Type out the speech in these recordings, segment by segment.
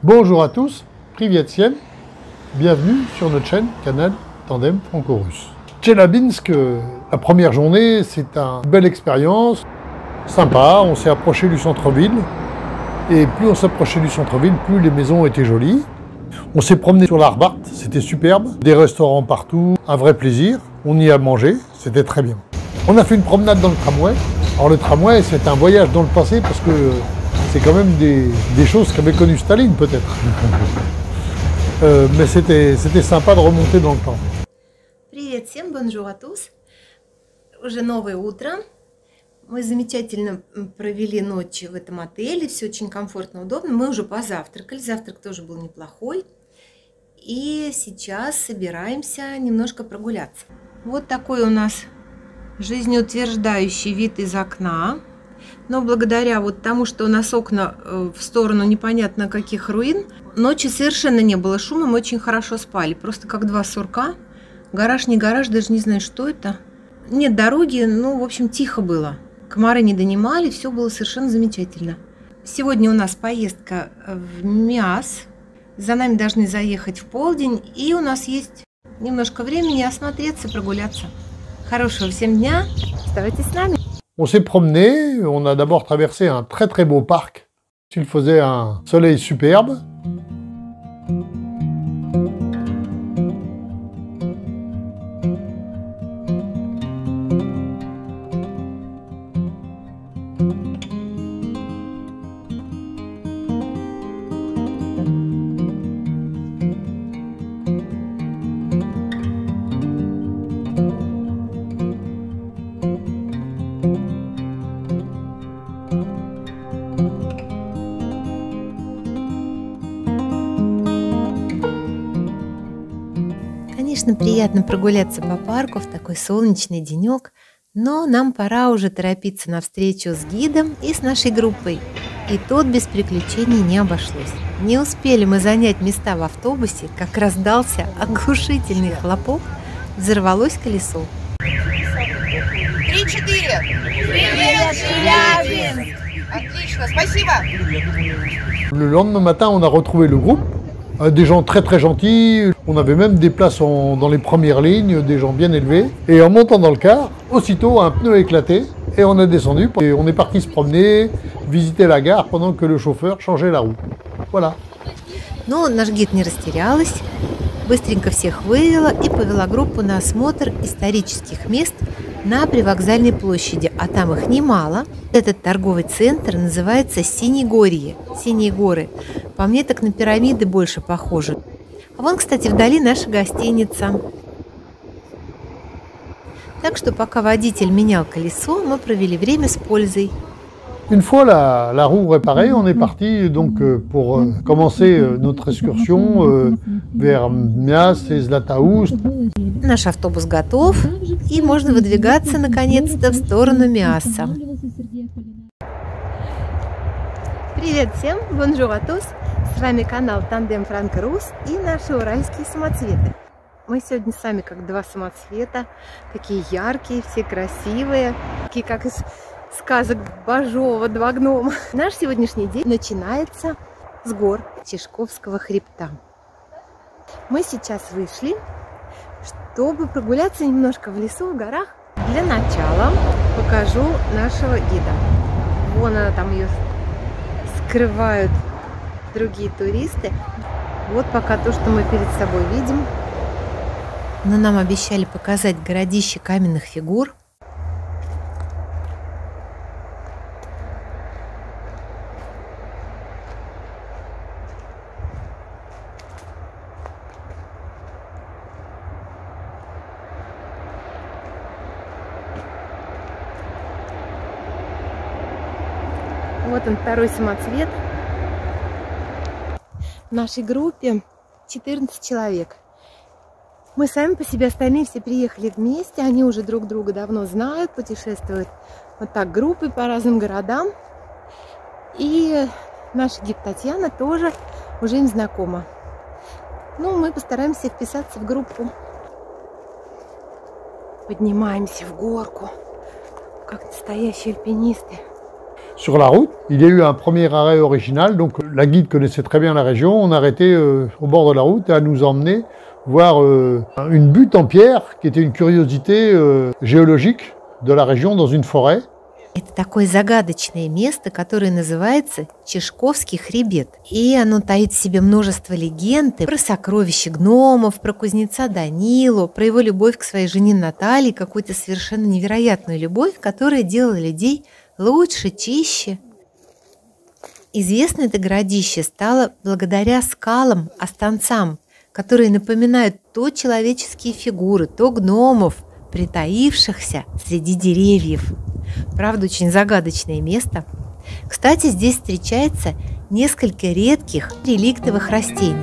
Bonjour à tous, Privyet Siem, bienvenue sur notre chaîne Canal Tandem Franco-Russe. Tcheliabinsk, la première journée, c'est une belle expérience, sympa, on s'est approché du centre-ville, et plus on s'approchait du centre-ville, plus les maisons étaient jolies. On s'est promené sur l'Arbart, c'était superbe, des restaurants partout, un vrai plaisir, on y a mangé, c'était très bien. On a fait une promenade dans le tramway. Alors le tramway, c'est un voyage dans le passé parce que c'est quand même des choses qu'avait connu Staline peut-être. Mais c'était sympa de remonter dans le temps. Привет всем, bonjour à tous. Уже новое утро. Мы замечательно провели ночь в этом отеле, все очень комфортно, удобно. Мы уже позавтракали, завтрак тоже был неплохой. И сейчас собираемся немножко прогуляться. Вот такой у нас жизнеутверждающий вид из окна. Но благодаря вот тому, что у нас окна в сторону непонятно каких руин, ночью совершенно не было шума, мы очень хорошо спали. Просто как два сурка. Гараж, не гараж, даже не знаю, что это. Нет дороги, ну, в общем, тихо было. Комары не донимали, все было совершенно замечательно. Сегодня у нас поездка в Миас. За нами должны заехать в полдень. И у нас есть немножко времени осмотреться, прогуляться. Хорошего всем дня. Оставайтесь с нами. On s'est promené, on a d'abord traversé un très très beau parc. Il faisait un soleil superbe. Конечно, приятно прогуляться по парку в такой солнечный денек, но нам пора уже торопиться на встречу с гидом и с нашей группой. И тут без приключений не обошлось. Не успели мы занять места в автобусе, как раздался оглушительный хлопок, взорвалось колесо. 3-4. Привет, Челябинск! Отлично, спасибо! Le lendemain matin, on a retrouvé le groupe. Des gens très très gentils, on avait même des places dans les premières lignes, des gens bien élevés. Et en montant dans le car, aussitôt un pneu a éclaté et on est descendu. Et on est parti se promener, visiter la gare pendant que le chauffeur changeait la roue. Voilà. Но наш гид не растерялась, быстренько всех вывела и повела группу на осмотр исторических мест на привокзальной площади, а там их немало. Этот торговый центр называется Синегорье, Синие горы. По мне так на пирамиды больше похоже. А вон, кстати, вдали наша гостиница. Так что пока водитель менял колесо, мы провели время с пользой. Une fois la roue réparée, on est parti donc pour commencer notre excursion vers Mias et Zlatoust. Наш автобус готов, и можно выдвигаться наконец-то в сторону Миаса. Привет всем, bonjour à tous! С вами канал Тандем Франко-Рус и наши уральские самоцветы. Мы сегодня с вами как два самоцвета, такие яркие, все красивые, такие как из сказок Бажова, два гнома. Наш сегодняшний день начинается с гор Чешковского хребта. Мы сейчас вышли, чтобы прогуляться немножко в лесу, в горах. Для начала покажу нашего гида. Вон она, там ее скрывают другие туристы. Вот пока то, что мы перед собой видим. Но нам обещали показать городище каменных фигур. Вот он, второй самоцвет. В нашей группе 14 человек. Мы сами по себе, остальные все приехали вместе. Они уже друг друга давно знают, путешествуют вот так группой по разным городам. И наша гид Татьяна тоже уже им знакома. Ну, мы постараемся вписаться в группу. Поднимаемся в горку, как настоящие альпинисты. sur la route. Il y a eu un premier arrêt original, donc la guide connaissait très bien la région. On a arrêté au bord de la route et a nous emmener voir une butte en pierre qui était une curiosité géologique de la région dans une forêt. Это такое загадочное место, которое называется Чешковский хребет. И оно таит в себе множество легенд про сокровища гномов, про кузнеца Данилу, про его любовь к своей жене Наталье, какую-то совершенно невероятную любовь, которая делала людей лучше, чище. Известно это городище стало благодаря скалам, останцам, которые напоминают то человеческие фигуры, то гномов, притаившихся среди деревьев. Правда, очень загадочное место. Кстати, здесь встречается несколько редких реликтовых растений.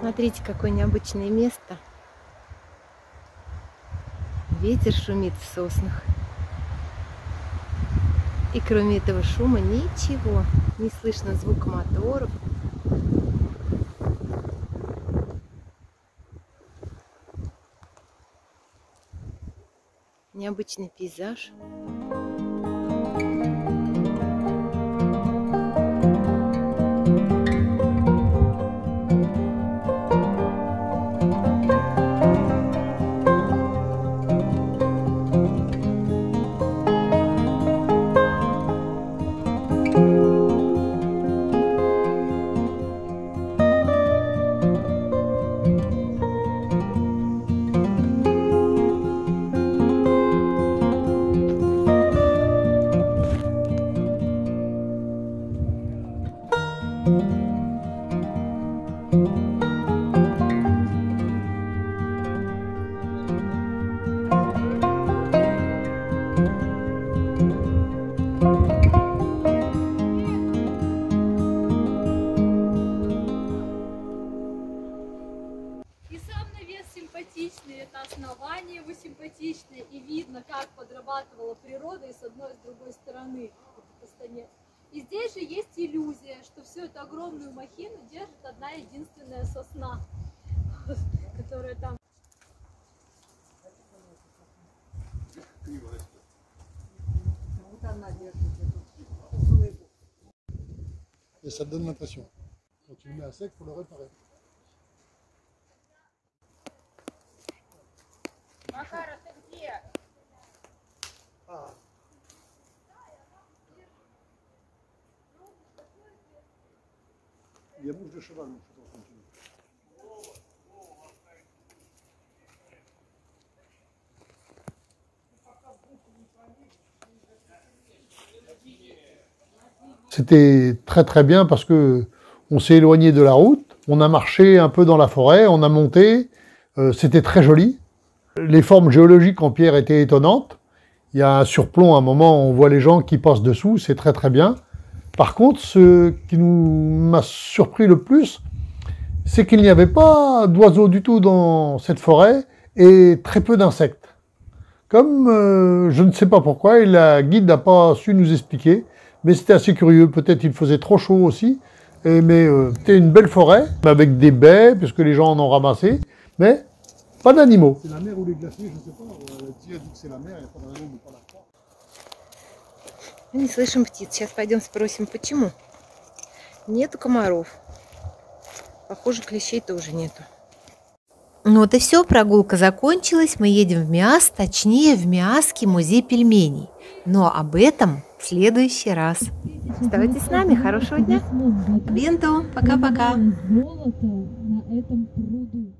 Смотрите, какое необычное место. Ветер шумит в соснах. И кроме этого шума ничего. Не слышно звука моторов. Необычный пейзаж. Это основание его симпатичное, и видно, как подрабатывала природа и с одной, и с другой стороны. И здесь же есть иллюзия, что всю эту огромную махину держит одна единственная сосна, которая там. Et ça te donne l'impression. Quand tu le mets à sec, il faut le réparer. Макара, ты где? Il y a mouche de cheval, donc je continue. c'était très très bien parce que on s'est éloigné de la route, on a marché un peu dans la forêt, on a monté, c'était très joli. Les formes géologiques en pierre étaient étonnantes. Il y a un surplomb, à un moment, on voit les gens qui passent dessous, c'est très très bien. Par contre, ce qui m'a surpris le plus, c'est qu'il n'y avait pas d'oiseaux du tout dans cette forêt et très peu d'insectes. Comme je ne sais pas pourquoi, et la guide n'a pas su nous expliquer, mais c'était assez curieux. Peut-être il faisait trop chaud aussi, mais c'était une belle forêt, avec des baies, puisque les gens en ont ramassé, mais pas d'animaux. C'est la mer ou les glaciers, je ne sais pas. Tu as dit que c'est la mer, il n'y a pas de raison de ne pas la croire. Мы не слышим птиц. Сейчас пойдем спросим, почему. Нету комаров. Похоже, клещей тоже нету. Ну вот и все, прогулка закончилась. Мы едем в Миас, точнее в Миасский музей пельменей. Но об этом в следующий раз. Оставайтесь с нами. Хорошего дня. Бенту. Пока-пока. Золото на этом пруду.